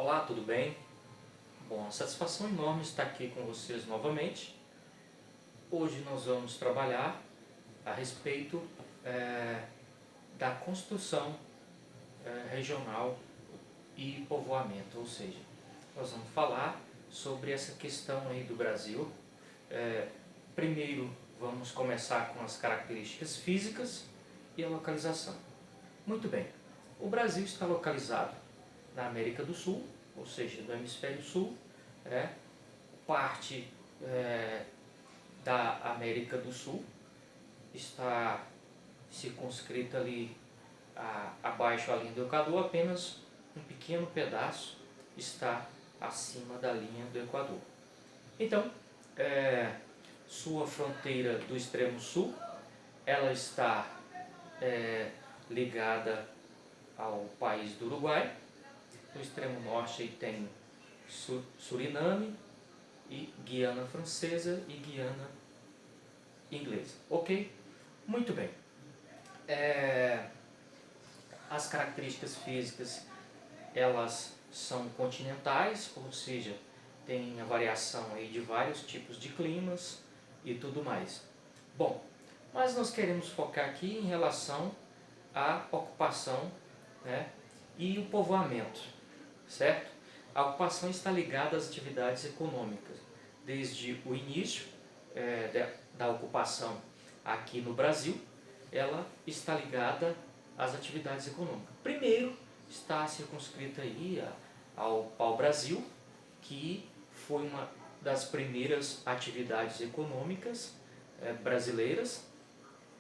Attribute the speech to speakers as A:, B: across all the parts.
A: Olá, tudo bem? Bom, satisfação enorme estar aqui com vocês novamente. Hoje nós vamos trabalhar a respeito da construção regional e povoamento, ou seja, nós vamos falar sobre essa questão aí do Brasil. Primeiro vamos começar com as características físicas e a localização. Muito bem, o Brasil está localizado na América do Sul, ou seja, do hemisfério sul, parte da América do Sul está circunscrita ali abaixo da linha do Equador, apenas um pequeno pedaço está acima da linha do Equador. Então, sua fronteira do extremo sul, ela está ligada ao país do Uruguai. No extremo norte aí tem Suriname e Guiana Francesa e Guiana Inglesa. Ok? Muito bem. As características físicas, elas são continentais, ou seja, tem a variação aí de vários tipos de climas e tudo mais. Bom, mas nós queremos focar aqui em relação à ocupação, e o povoamento, certo? A ocupação está ligada às atividades econômicas. Desde o início da ocupação aqui no Brasil, ela está ligada às atividades econômicas. Primeiro está circunscrita aí ao pau-brasil, que foi uma das primeiras atividades econômicas brasileiras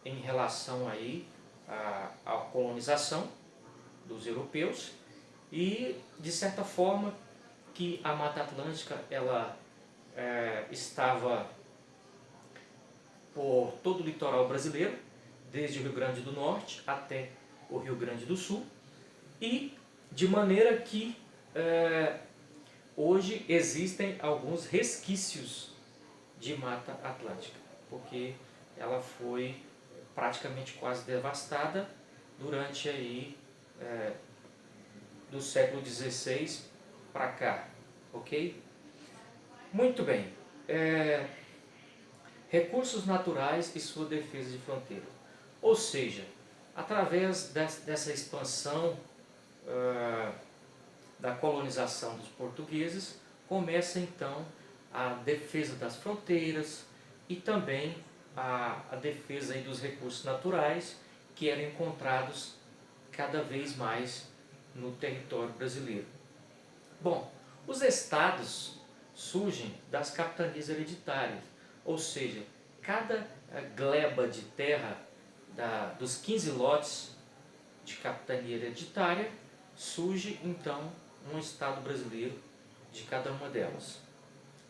A: em relação aí à colonização dos europeus, e de certa forma que a Mata Atlântica ela estava por todo o litoral brasileiro, desde o Rio Grande do Norte até o Rio Grande do Sul, e de maneira que hoje existem alguns resquícios de Mata Atlântica, porque ela foi praticamente quase devastada durante aí do século XVI para cá, ok? Muito bem. Recursos naturais e sua defesa de fronteira. Ou seja, através dessa expansão da colonização dos portugueses, começa então a defesa das fronteiras e também a defesa aí dos recursos naturais que eram encontrados cada vez mais no território brasileiro. Bom, os estados surgem das capitanias hereditárias, ou seja, cada gleba de terra dos 15 lotes de capitania hereditária surge então um estado brasileiro de cada uma delas.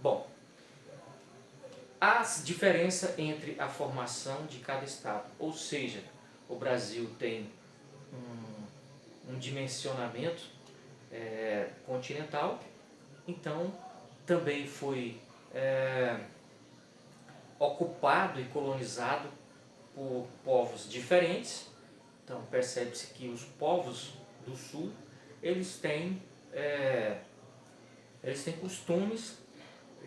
A: Bom, há diferença entre a formação de cada estado, ou seja, o Brasil tem um dimensionamento continental, então também foi ocupado e colonizado por povos diferentes. Então percebe-se que os povos do sul eles têm costumes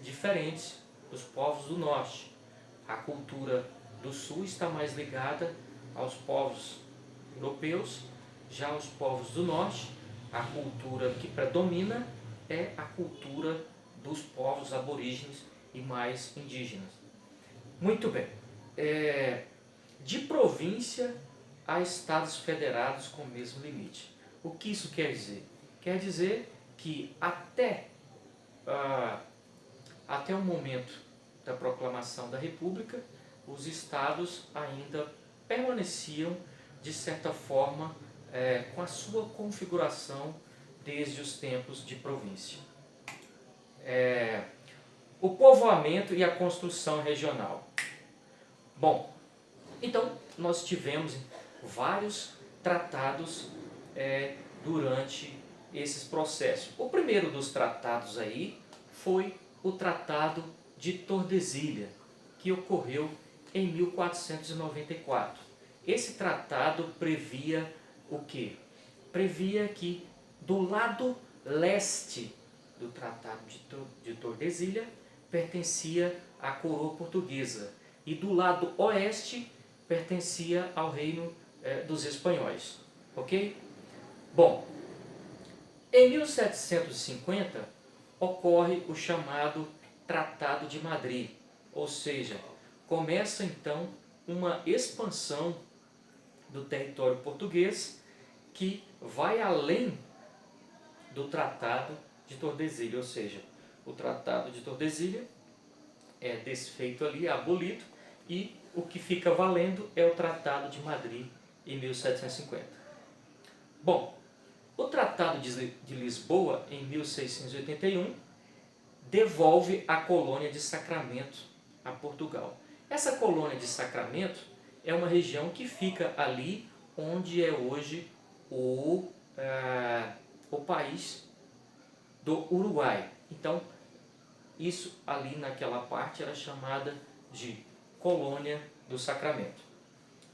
A: diferentes dos povos do norte. A cultura do sul está mais ligada aos povos europeus. Já os povos do norte, a cultura que predomina é a cultura dos povos aborígenes e mais indígenas. Muito bem. De província a estados federados com o mesmo limite. O que isso quer dizer? Quer dizer que até o momento da proclamação da República, os estados ainda permaneciam, de certa forma, com a sua configuração desde os tempos de província. O povoamento e a construção regional. Bom, então nós tivemos vários tratados durante esses processos. O primeiro dos tratados aí foi o Tratado de Tordesilhas, que ocorreu em 1494. Esse tratado previa o quê? Previa que do lado leste do Tratado de Tordesilhas pertencia à coroa portuguesa e do lado oeste pertencia ao reino dos espanhóis. Ok? Bom, em 1750 ocorre o chamado Tratado de Madrid, ou seja, começa então uma expansão do território português que vai além do Tratado de Tordesilhas, ou seja, o Tratado de Tordesilhas é desfeito ali, é abolido, e o que fica valendo é o Tratado de Madrid em 1750. Bom, o Tratado de Lisboa, em 1681, devolve a colônia de Sacramento a Portugal. Essa colônia de Sacramento é uma região que fica ali onde é hoje o país do Uruguai. Então, isso ali naquela parte era chamada de colônia do Sacramento.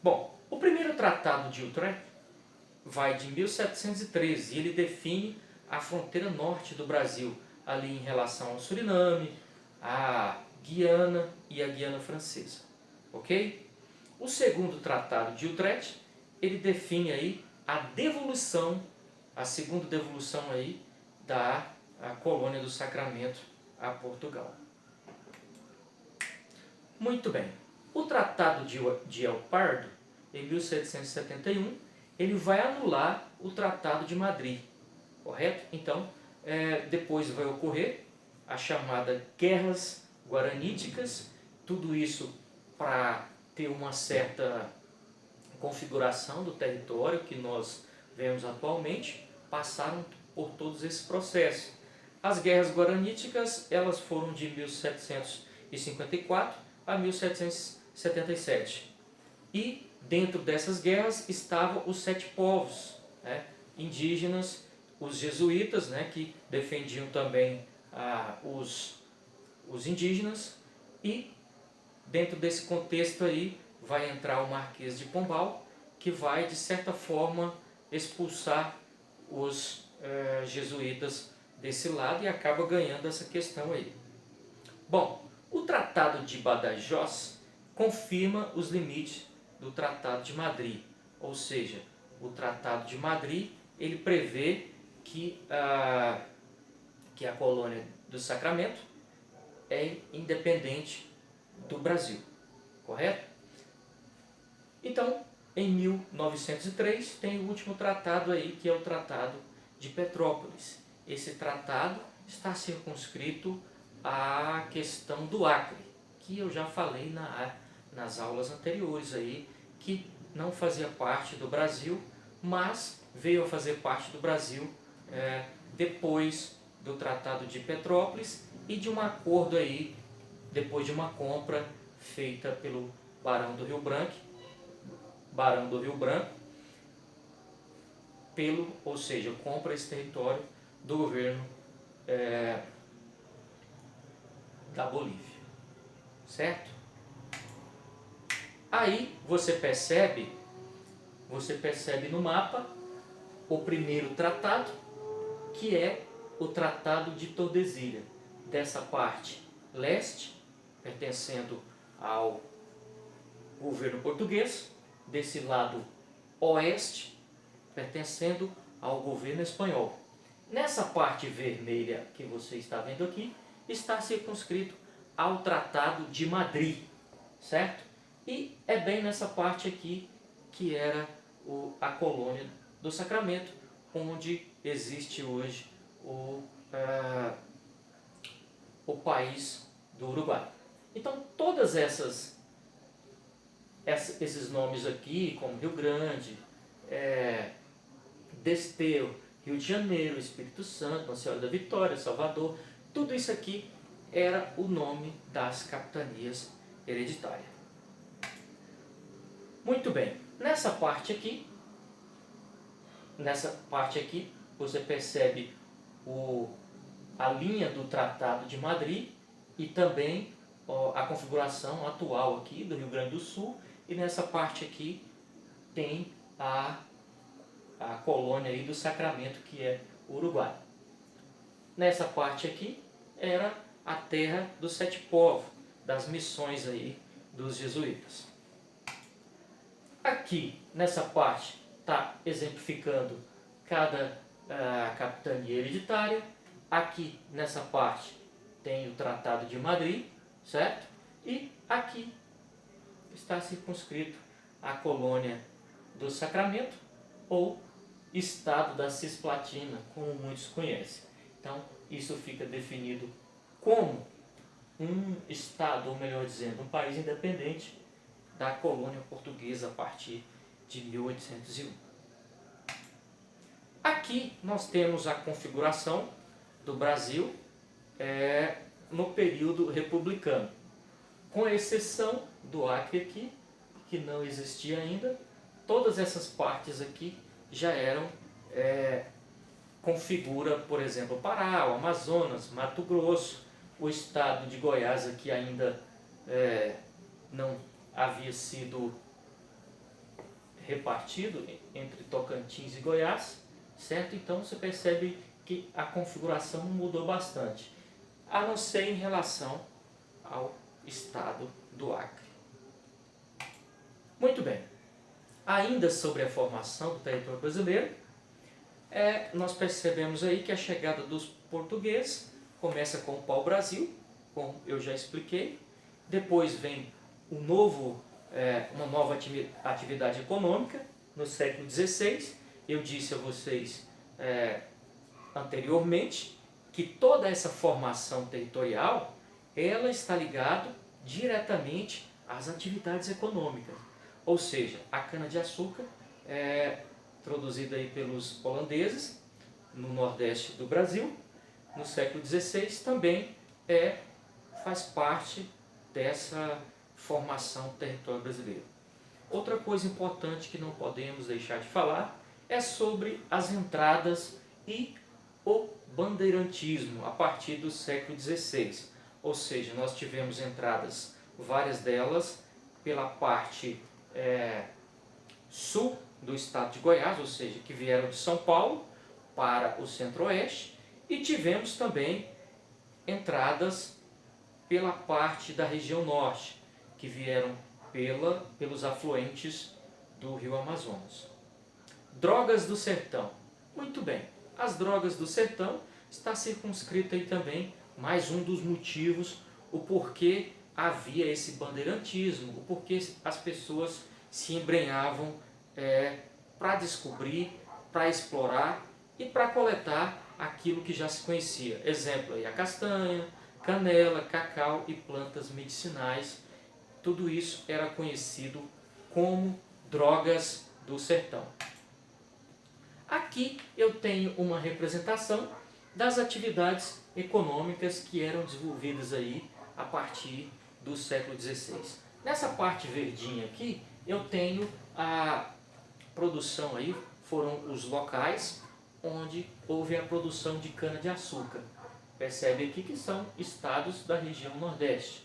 A: Bom, o primeiro tratado de Utrecht vai de 1713 e ele define a fronteira norte do Brasil, ali em relação ao Suriname, a Guiana e a Guiana Francesa. Ok? O segundo tratado de Utrecht, ele define aí a devolução, a segunda devolução aí da colônia do Sacramento a Portugal. Muito bem. O Tratado de El Pardo, em 1771, ele vai anular o Tratado de Madrid, correto? Então, depois vai ocorrer a chamada Guerras Guaraníticas, tudo isso para ter uma certa configuração do território que nós vemos atualmente, passaram por todos esses processos. As Guerras Guaraníticas, elas foram de 1754 a 1777. E dentro dessas guerras estavam os 7 povos, né, indígenas, os jesuítas, né, que defendiam também os indígenas, e dentro desse contexto aí vai entrar o Marquês de Pombal, que vai de certa forma expulsar os jesuítas desse lado e acaba ganhando essa questão aí. Bom, o Tratado de Badajoz confirma os limites do Tratado de Madrid, ou seja, o Tratado de Madrid ele prevê que a colônia do Sacramento é independente do Brasil, correto? Então, em 1903 tem o último tratado aí, que é o Tratado de Petrópolis. Esse tratado está circunscrito à questão do Acre, que eu já falei nas aulas anteriores aí, que não fazia parte do Brasil, mas veio a fazer parte do Brasil depois do Tratado de Petrópolis e de um acordo aí, depois de uma compra feita pelo Barão do Rio Branco, ou seja, compra esse território do governo da Bolívia, certo? Aí você percebe no mapa o primeiro tratado, que é o Tratado de Tordesilhas, dessa parte leste, pertencendo ao governo português, desse lado oeste, pertencendo ao governo espanhol. Nessa parte vermelha que você está vendo aqui, está circunscrito ao Tratado de Madrid, certo? E é bem nessa parte aqui que era a colônia do Sacramento, onde existe hoje o país do Uruguai. Então, todas esses nomes aqui, como Rio Grande, Desterro, Rio de Janeiro, Espírito Santo, Nossa Senhora da Vitória, Salvador, tudo isso aqui era o nome das capitanias hereditárias. Muito bem, nessa parte aqui você percebe a linha do Tratado de Madrid e também a configuração atual aqui do Rio Grande do Sul, e nessa parte aqui tem a colônia aí do Sacramento, que é o Uruguai. nessa parte aqui era a terra dos sete povos, das missões aí dos jesuítas. Aqui, nessa parte, está exemplificando cada capitania hereditária. Aqui, nessa parte, tem o Tratado de Madrid, certo? E aqui está circunscrito a colônia do Sacramento, ou Estado da Cisplatina, como muitos conhecem. Então, isso fica definido como um Estado, ou melhor dizendo, um país independente da colônia portuguesa a partir de 1801. Aqui nós temos a configuração do Brasil no período republicano, com exceção do Acre aqui, que não existia ainda. Todas essas partes aqui já eram configura, por exemplo, o Pará, o Amazonas, Mato Grosso, o estado de Goiás aqui ainda não havia sido repartido entre Tocantins e Goiás, certo? Então você percebe que a configuração mudou bastante, a não ser em relação ao estado do Acre. Muito bem, ainda sobre a formação do território brasileiro, nós percebemos aí que a chegada dos portugueses começa com o pau-brasil, como eu já expliquei. Depois vem uma nova atividade econômica no século XVI. Eu disse a vocês anteriormente que toda essa formação territorial ela está ligada diretamente às atividades econômicas. Ou seja, a cana-de-açúcar produzida aí pelos holandeses no nordeste do Brasil, no século XVI, também faz parte dessa formação do território brasileiro. Outra coisa importante que não podemos deixar de falar é sobre as entradas e o bandeirantismo a partir do século XVI. Ou seja, nós tivemos entradas, várias delas, pela parte sul do estado de Goiás, ou seja, que vieram de São Paulo para o centro-oeste, e tivemos também entradas pela parte da região norte, que vieram pelos afluentes do rio Amazonas. Drogas do sertão. Muito bem, as drogas do sertão está circunscrito aí também, mais um dos motivos, o porquê havia esse bandeirantismo, o porquê as pessoas se embrenhavam para descobrir, para explorar e para coletar aquilo que já se conhecia. Exemplo aí, a castanha, canela, cacau e plantas medicinais. Tudo isso era conhecido como drogas do sertão. Aqui eu tenho uma representação das atividades econômicas que eram desenvolvidas aí a partir do século XVI. Nessa parte verdinha aqui eu tenho a produção aí, foram os locais onde houve a produção de cana-de-açúcar. Percebe aqui que são estados da região Nordeste.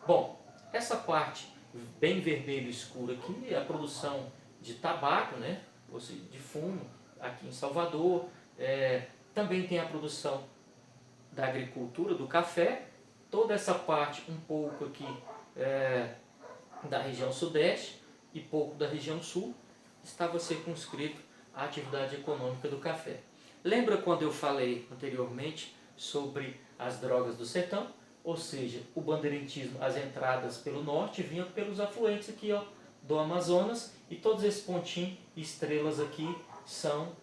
A: Bom, essa parte bem vermelho escuro aqui é a produção de tabaco, né? Ou seja, de fumo, aqui em Salvador. Também tem a produção da agricultura, do café. Toda essa parte um pouco aqui da região Sudeste e pouco da região Sul estava circunscrito à atividade econômica do café. Lembra quando eu falei anteriormente sobre as drogas do sertão? Ou seja, o bandeirantismo, as entradas pelo norte vinham pelos afluentes aqui do Amazonas, e todos esses pontinhos, estrelas aqui, são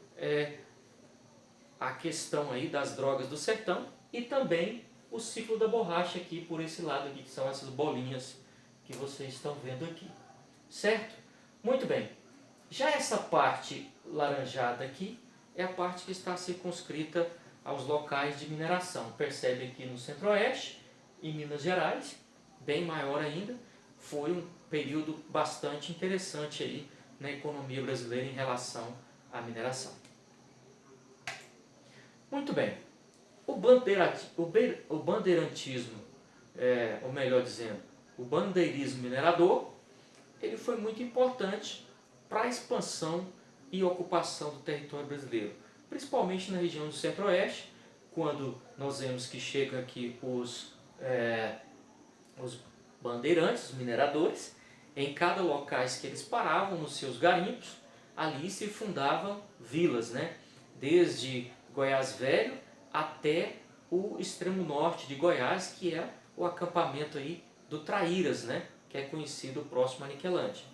A: a questão aí das drogas do sertão, e também o ciclo da borracha aqui por esse lado aqui, que são essas bolinhas que vocês estão vendo aqui. Certo? Muito bem. Já essa parte laranjada aqui é a parte que está circunscrita aos locais de mineração. Percebe aqui no centro-oeste, em Minas Gerais, bem maior ainda. Foi um período bastante interessante aí na economia brasileira em relação à mineração. Muito bem. O bandeirantismo, ou melhor dizendo, o bandeirismo minerador, ele foi muito importante para a expansão e ocupação do território brasileiro, principalmente na região do centro-oeste, quando nós vemos que chegam aqui os bandeirantes, os mineradores, em cada locais que eles paravam nos seus garimpos, ali se fundavam vilas, né? Desde Goiás Velho até o extremo norte de Goiás, que é o acampamento aí do Traíras, né? Que é conhecido próximo a Niquelândia.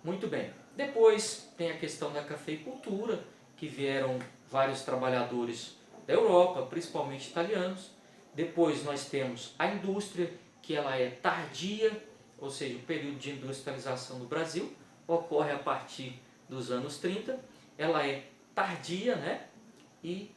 A: Muito bem. Depois tem a questão da cafeicultura, que vieram vários trabalhadores da Europa, principalmente italianos. Depois nós temos a indústria, que ela é tardia, ou seja, o período de industrialização no Brasil ocorre a partir dos anos 30. Ela é tardia, né? E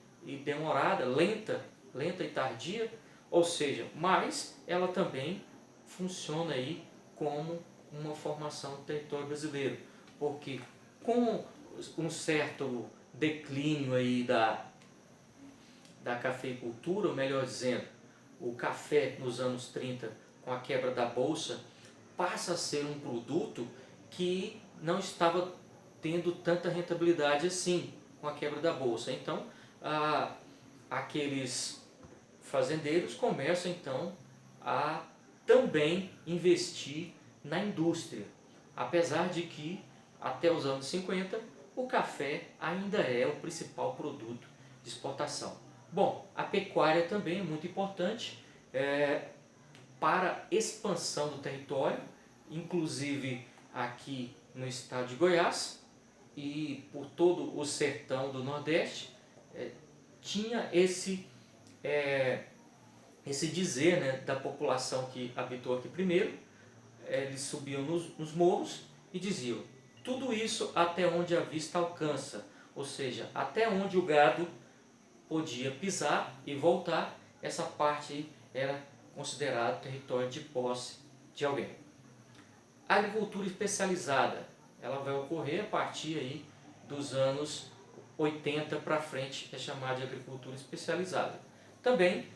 A: demorada, lenta e tardia, ou seja, mas ela também funciona aí como uma formação do território brasileiro, porque com um certo declínio aí da cafeicultura, ou melhor dizendo, o café nos anos 30, com a quebra da bolsa, passa a ser um produto que não estava tendo tanta rentabilidade assim com a quebra da bolsa. Então, aqueles fazendeiros começam então a também investir na indústria, apesar de que até os anos 50 o café ainda é o principal produto de exportação. Bom, a pecuária também é muito importante para a expansão do território, inclusive aqui no estado de Goiás e por todo o sertão do Nordeste, tinha esse dizer, né, da população que habitou aqui primeiro. Eles subiam nos morros e diziam: tudo isso até onde a vista alcança, ou seja, até onde o gado podia pisar e voltar, essa parte era considerada território de posse de alguém. A agricultura especializada, ela vai ocorrer a partir aí dos anos 80 para frente, é chamada de agricultura especializada. Também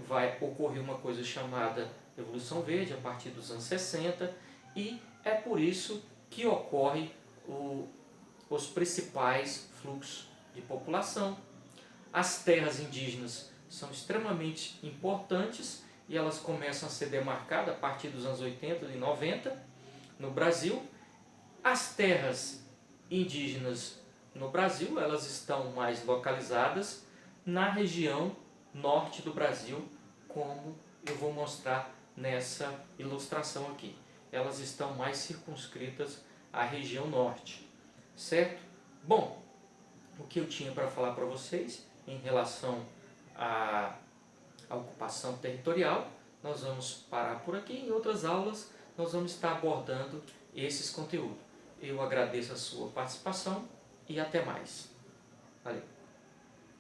A: vai ocorrer uma coisa chamada Revolução Verde a partir dos anos 60, e é por isso que ocorre os principais fluxos de população. As terras indígenas são extremamente importantes e elas começam a ser demarcadas a partir dos anos 80 e 90 no Brasil. As terras indígenas no Brasil, elas estão mais localizadas na região norte do Brasil, como eu vou mostrar nessa ilustração aqui. Elas estão mais circunscritas à região norte, certo? Bom, o que eu tinha para falar para vocês em relação à ocupação territorial, nós vamos parar por aqui. Em outras aulas nós vamos estar abordando esses conteúdos. Eu agradeço a sua participação e até mais. Valeu!